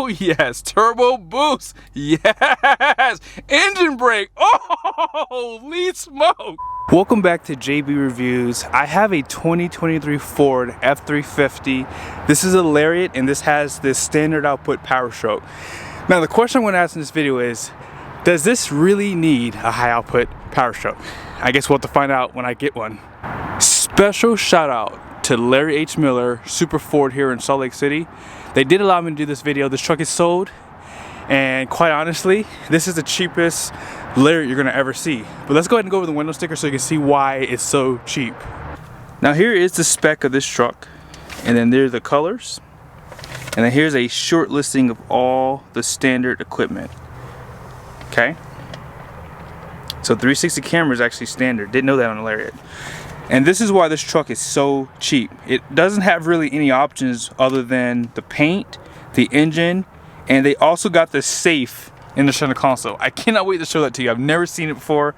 Oh yes, turbo boost. Yes, engine brake. Oh, holy smoke. Welcome back to JB Reviews. I have a 2023 Ford F350. This is a Lariat and this has this standard output Powerstroke. Now the question I'm going to ask in this video is, does this really need a high output Powerstroke? I guess we'll have to find out when I get one. Special shout out to Larry H. Miller, Super Ford here in Salt Lake City. They did allow me to do this video. This truck is sold, and quite honestly, this is the cheapest Lariat you're gonna ever see. But let's go ahead and go over the window sticker so you can see why it's so cheap. Now here is the spec of this truck, and then there's the colors, and then here's a short listing of all the standard equipment. Okay, so 360 camera is actually standard. Didn't know that on a Lariat. And this is why this truck is so cheap. It doesn't have really any options other than the paint, the engine, and they also got the safe in the center console. I cannot wait to show that to you. I've never seen it before.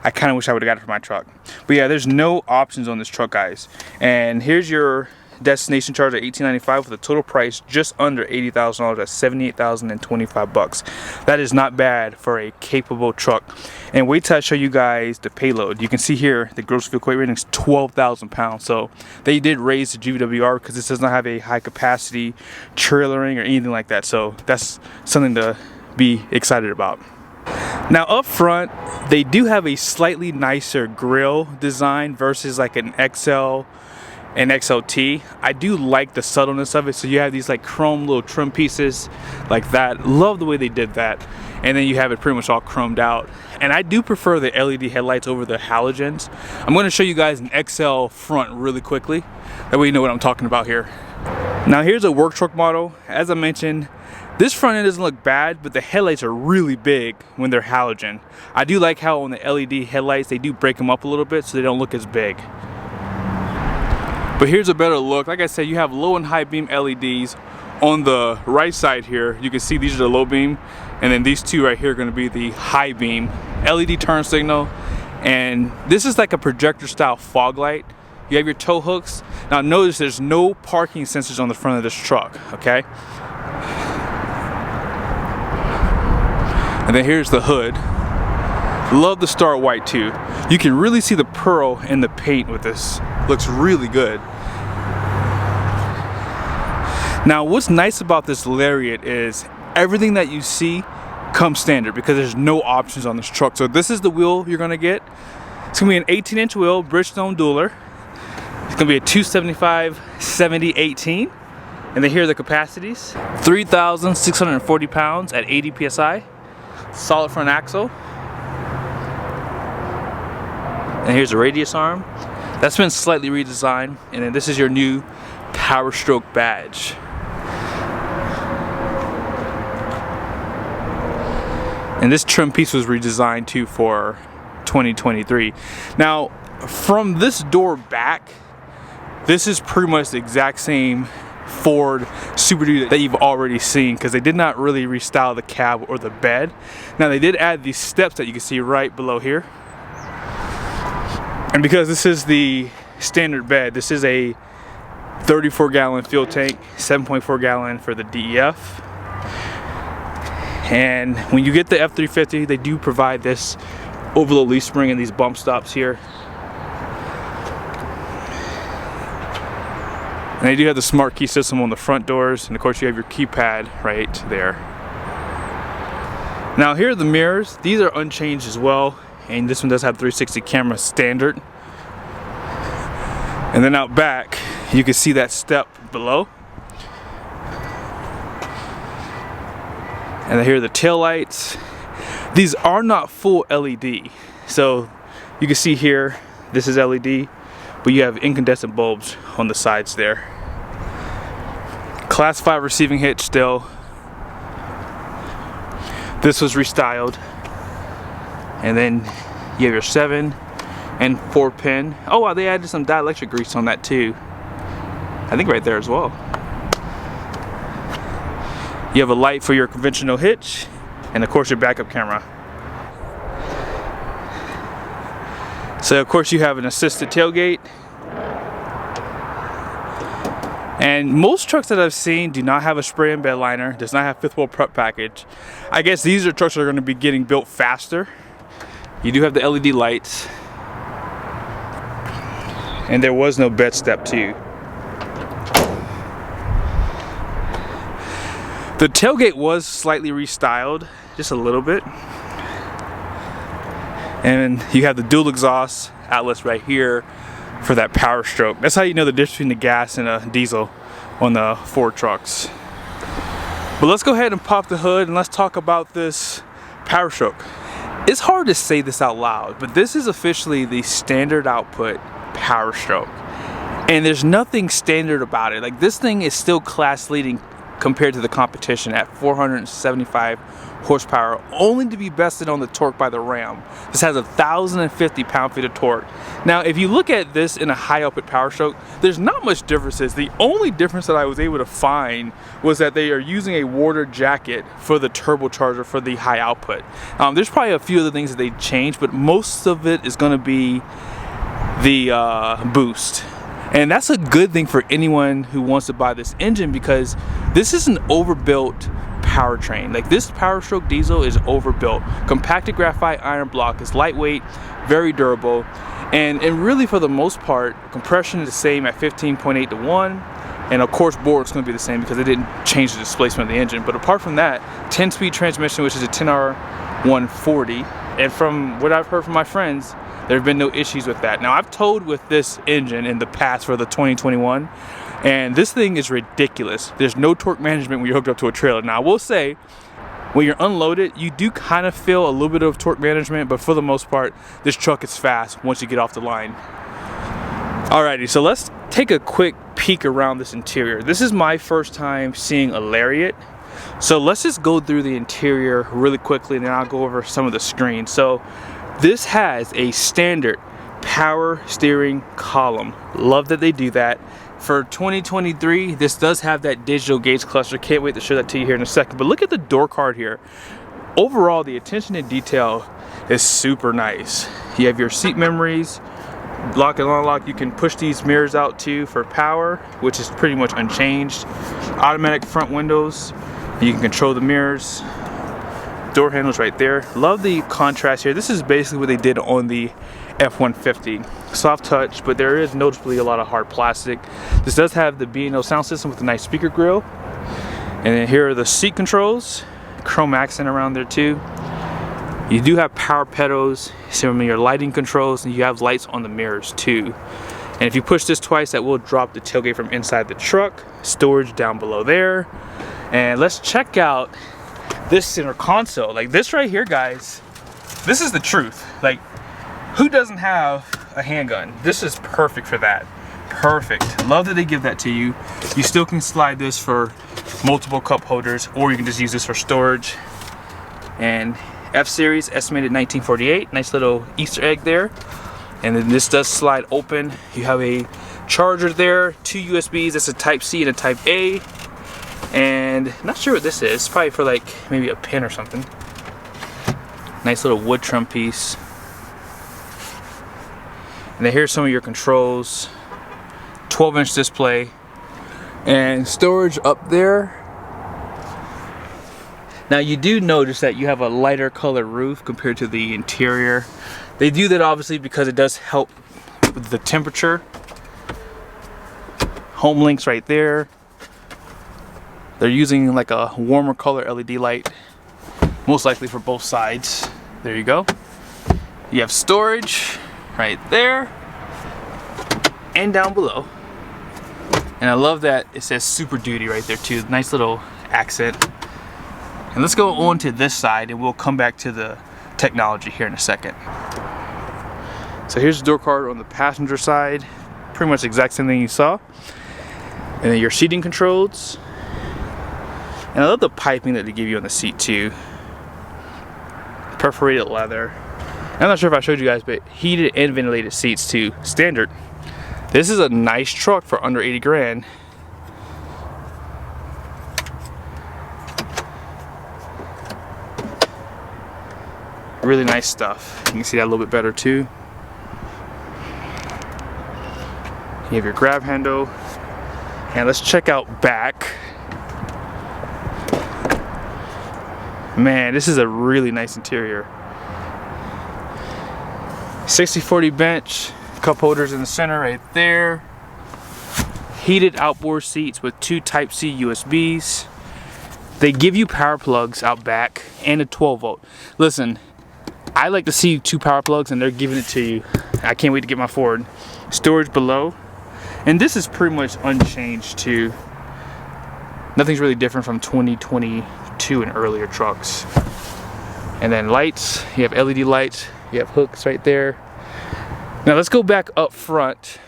I kind of wish I would have got it for my truck. But yeah, there's no options on this truck, guys. And here's your destination charge at $1,895 with a total price just under $80,000 at $78,025. That is not bad for a capable truck. And wait till I show you guys the payload. You can see here the gross vehicle weight rating is 12,000 pounds. So they did raise the GVWR because this does not have a high capacity trailering or anything like that. So that's something to be excited about. Now up front, they do have a slightly nicer grille design versus like an XL and XLT. I do like the subtleness of it. So you have these like chrome little trim pieces like that. Love the way they did that. And then you have it pretty much all chromed out. And I do prefer the LED headlights over the halogens. I'm going to show you guys an XL front really quickly. That way you know what I'm talking about here. Now here's a work truck model. As I mentioned, this front end doesn't look bad, but the headlights are really big when they're halogen. I do like how on the LED headlights, they do break them up a little bit so they don't look as big. But here's a better look. Like I said, you have low and high beam LEDs. On the right side here, you can see these are the low beam, and then these two right here are going to be the high beam LED turn signal. And this is like a projector style fog light. You have your tow hooks. Now notice there's no parking sensors on the front of this truck, okay? And then here's the hood. Love the Star White too. You can really see the pearl in the paint with this. Looks really good. Now what's nice about this Lariat is everything that you see comes standard because there's no options on this truck. So this is the wheel you're gonna get. It's gonna be an 18-inch wheel, Bridgestone Dueler. It's gonna be a 275/70/18. And then here are the capacities. 3,640 pounds at 80 PSI. Solid front axle. And here's the radius arm. That's been slightly redesigned. And then this is your new Powerstroke badge. And this trim piece was redesigned too for 2023. Now, from this door back, this is pretty much the exact same Ford Super Duty that you've already seen, because they did not really restyle the cab or the bed. Now they did add these steps that you can see right below here. And because this is the standard bed, this is a 34-gallon fuel tank, 7.4 gallon for the DEF. And when you get the F350, they do provide this overload leaf spring and these bump stops here. And they do have the smart key system on the front doors, and of course you have your keypad right there. Now here are the mirrors. These are unchanged as well, and this one does have 360 camera standard. And then out back, you can see that step below. And then here are the tail lights. These are not full LED. So you can see here, this is LED, but you have incandescent bulbs on the sides there. Class 5 receiving hitch still. This was restyled. And then you have your 7 and 4 pin. Oh wow, they added some dielectric grease on that too. I think right there as well. You have a light for your conventional hitch, and of course your backup camera. So of course you have an assisted tailgate. And most trucks that I've seen do not have a spray and bed liner, does not have fifth wheel prep package. I guess these are trucks that are going to be getting built faster. You do have the LED lights. And there was no bed step too. The tailgate was slightly restyled, just a little bit. And you have the dual exhaust outlets right here for that Powerstroke. That's how you know the difference between the gas and a diesel on the Ford trucks. But let's go ahead and pop the hood and let's talk about this Powerstroke. It's hard to say this out loud, but this is officially the standard output Powerstroke. And there's nothing standard about it. Like, this thing is still class leading compared to the competition at 475 horsepower, only to be bested on the torque by the Ram. This has 1,050 pound-feet of torque. Now, if you look at this in a high output Powerstroke, there's not much differences. The only difference that I was able to find was that they are using a water jacket for the turbocharger for the high output. There's probably a few other things that they changed, but most of it is going to be the boost. And that's a good thing for anyone who wants to buy this engine, because this is an overbuilt powertrain. Like, this Powerstroke diesel is overbuilt. Compacted graphite iron block, is lightweight, very durable, and really for the most part, compression is the same at 15.8 to 1, and of course bore is going to be the same because they didn't change the displacement of the engine. But apart from that, 10-speed transmission, which is a 10R 140, and from what I've heard from my friends, there have been no issues with that. Now, I've towed with this engine in the past for the 2021, and this thing is ridiculous. There's no torque management when you're hooked up to a trailer. Now, I will say, when you're unloaded, you do kind of feel a little bit of torque management, but for the most part, this truck is fast once you get off the line. Alrighty, so let's take a quick peek around this interior. This is my first time seeing a Lariat, so let's just go through the interior really quickly, and then I'll go over some of the screens. So this has a standard power steering column. Love that they do that. For 2023, this does have that digital gauge cluster. Can't wait to show that to you here in a second. But look at the door card here. Overall, the attention to detail is super nice. You have your seat memories, lock and unlock. You can push these mirrors out too for power, which is pretty much unchanged. Automatic front windows. You can control the mirrors. Door handles right there. Love the contrast here. This is basically what they did on the F350. Soft touch, but there is noticeably a lot of hard plastic. This does have the B&O sound system with a nice speaker grill. And then here are the seat controls. Chrome accent around there too. You do have power pedals, some of your lighting controls, and you have lights on the mirrors too. And if you push this twice, that will drop the tailgate from inside the truck. Storage down below there. And let's check out this center console. Like, this right here, guys, this is the truth. Like, who doesn't have a handgun? This is perfect for that. Perfect. Love that they give that to you. You still can slide this for multiple cup holders, or you can just use this for storage. And F-Series, estimated 1948. Nice little Easter egg there. And then this does slide open. You have a charger there, 2 USBs. That's a Type C and a Type A. And not sure what this is. It's probably for like maybe a pin or something. Nice little wood trim piece. And then here's some of your controls. 12-inch display. And storage up there. Now, you do notice that you have a lighter color roof compared to the interior. They do that obviously because it does help with the temperature. Home links right there. They're using like a warmer color LED light, most likely for both sides. There you go. You have storage right there and down below. And I love that it says Super Duty right there too. Nice little accent. And let's go on to this side and we'll come back to the technology here in a second. So here's the door card on the passenger side. Pretty much the exact same thing you saw. And then your seating controls. And I love the piping that they give you on the seat too. Perforated leather. I'm not sure if I showed you guys, but heated and ventilated seats too. Standard. This is a nice truck for under 80 grand. Really nice stuff. You can see that a little bit better too. You have your grab handle. And let's check out back. Man, this is a really nice interior. 60/40 bench, cup holders in the center right there. Heated outboard seats with 2 Type-C USBs. They give you power plugs out back and a 12-volt. Listen, I like to see 2 power plugs and they're giving it to you. I can't wait to get my Ford. Storage below. And this is pretty much unchanged too. Nothing's really different from 2022 and earlier trucks. And then lights, you have LED lights, you have hooks right there. Now let's go back up front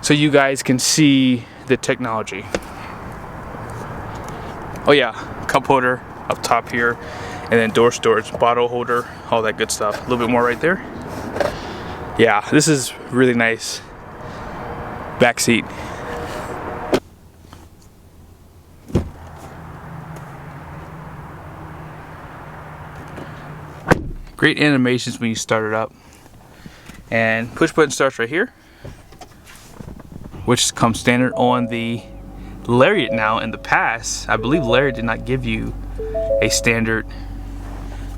so you guys can see the technology. Oh yeah, cup holder up top here, and then door storage, bottle holder, all that good stuff. A little bit more right there. Yeah, this is really nice. Back seat. Great animations when you start it up. And push button starts right here, which comes standard on the Lariat now. In the past, I believe Lariat did not give you a standard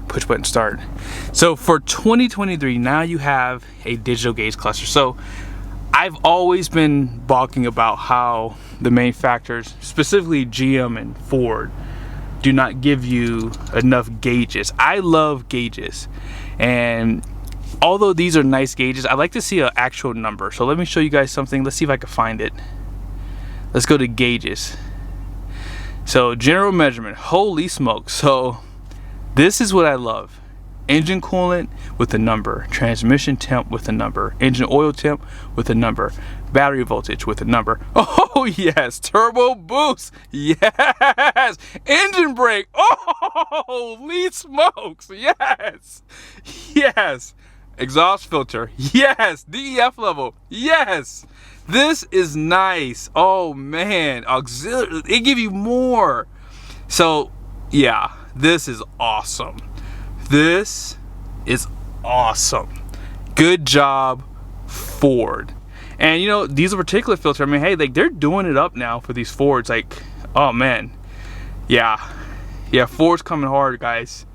push button start. So for 2023, now you have a digital gauge cluster. So I've always been balking about how the manufacturers, specifically GM and Ford, do not give you enough gauges. I love gauges, and although these are nice gauges, I like to see an actual number. So let me show you guys something. Let's see if I can find it. Let's go to gauges. So general measurement, holy smoke. So this is what I love. Engine coolant with a number, transmission temp with a number, engine oil temp with a number, battery voltage with a number. Oh yes, turbo boost, yes, engine brake, oh, holy smokes, yes, yes, exhaust filter, yes, DEF level, yes. This is nice. Oh man, auxiliary, they give you more. So yeah, this is awesome. This is awesome. Good job, Ford. And you know, diesel particulate filter, I mean, hey, like they're doing it up now for these Fords. Like, oh man, yeah, Ford's coming hard, guys.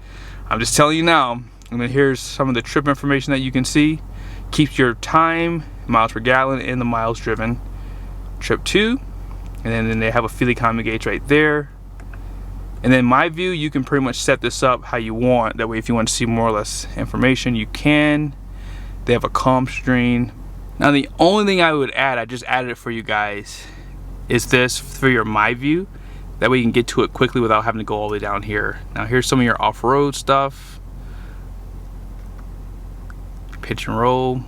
I'm just telling you now. And then here's some of the trip information that you can see. Keeps your time, miles per gallon, and the miles driven. Trip 2, and then they have a fuel economy gauge right there. And then my view, you can pretty much set this up how you want. That way, if you want to see more or less information, you can. They have a comm screen. Now, the only thing I would add, I just added it for you guys, is this for your my view. That way you can get to it quickly without having to go all the way down here. Now, here's some of your off-road stuff. Pitch and roll.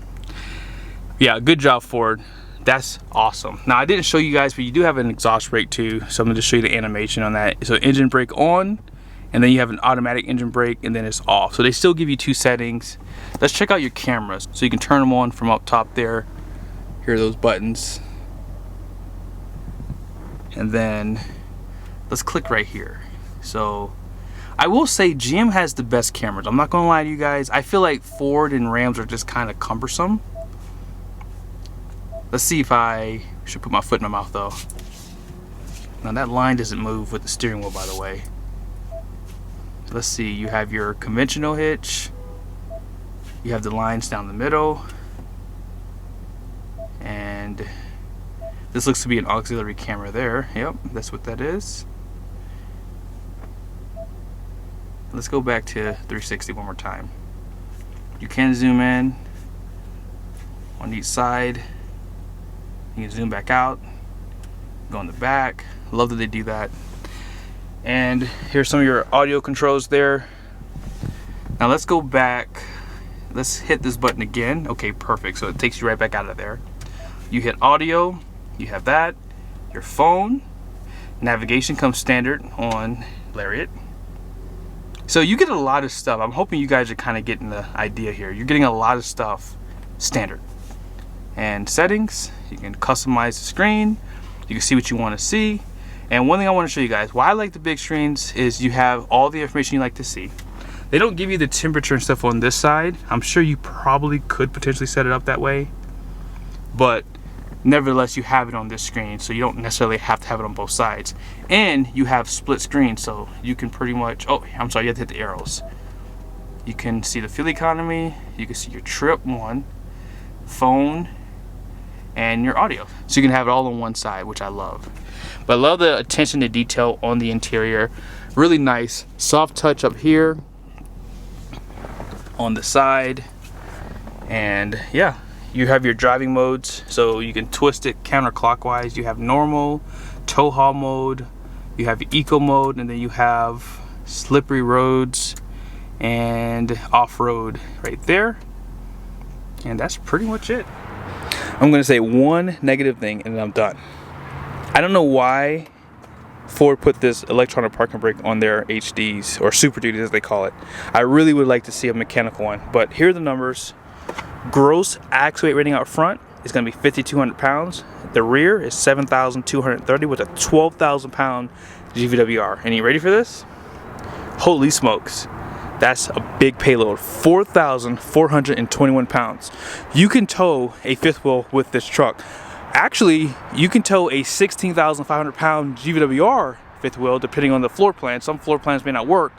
Yeah, good job, Ford. That's awesome. Now, I didn't show you guys, but you do have an exhaust brake too, so I'm going to show you the animation on that. So engine brake on, and then you have an automatic engine brake, and then it's off. So they still give you 2 settings. Let's check out your cameras. So you can turn them on from up top there. Here are those buttons. And then let's click right here. So I will say GM has the best cameras. I'm not going to lie to you guys. I feel like Ford and Rams are just kind of cumbersome. Let's see if I should put my foot in my mouth though. Now that line doesn't move with the steering wheel, by the way. Let's see, you have your conventional hitch. You have the lines down the middle. And this looks to be an auxiliary camera there. Yep, that's what that is. Let's go back to 360 one more time. You can zoom in on each side. You can zoom back out, go in the back. Love that they do that. And here's some of your audio controls there. Now let's go back. Let's hit this button again. Okay, perfect. So it takes you right back out of there. You hit audio, you have that. Your phone. Navigation comes standard on Lariat. So you get a lot of stuff. I'm hoping you guys are kind of getting the idea here. You're getting a lot of stuff standard. And settings, you can customize the screen. You can see what you want to see. And one thing I want to show you guys, why I like the big screens is you have all the information you like to see. They don't give you the temperature and stuff on this side. I'm sure you probably could potentially set it up that way. But nevertheless you have it on this screen, so you don't necessarily have to have it on both sides. And you have split screen, so you can pretty much, oh, I'm sorry, you have to hit the arrows. You can see the fuel economy, you can see your trip one, phone, and your audio. So you can have it all on one side, which I love. But I love the attention to detail on the interior. Really nice, soft touch up here, on the side, and yeah, you have your driving modes, so you can twist it counterclockwise. You have normal, tow haul mode, you have eco mode, and then you have slippery roads and off-road right there. And that's pretty much it. I'm gonna say one negative thing and then I'm done. I don't know why Ford put this electronic parking brake on their HDs, or Super Duties as they call it. I really would like to see a mechanical one, but here are the numbers. Gross axle weight rating out front is going to be 5,200 pounds. The rear is 7,230 with a 12,000 pound GVWR. And you ready for this? Holy smokes. That's a big payload, 4,421 pounds. You can tow a fifth wheel with this truck. Actually, you can tow a 16,500 pound GVWR fifth wheel depending on the floor plan. Some floor plans may not work,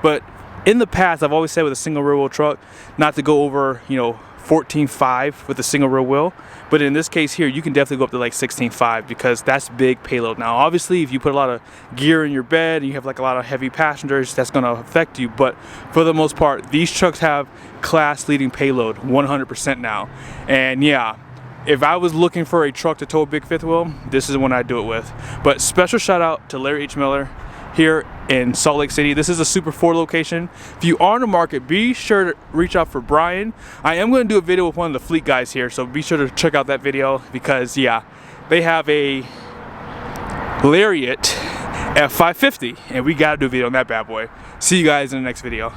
but in the past, I've always said with a single rear wheel truck, not to go over, 14.5 with a single rear wheel. But in this case here, you can definitely go up to like 16.5 because that's big payload. Now, obviously, if you put a lot of gear in your bed and you have like a lot of heavy passengers, that's gonna affect you. But for the most part, these trucks have class leading payload 100% now. And yeah, if I was looking for a truck to tow a big fifth wheel, this is the one I'd do it with. But special shout out to Larry H. Miller here in Salt Lake City. This is a Super Ford location. If you are in the market, be sure to reach out for Brian. I am going to do a video with one of the fleet guys here, so be sure to check out that video because yeah, they have a Lariat F350 and we got to do a video on that bad boy. See you guys in the next video.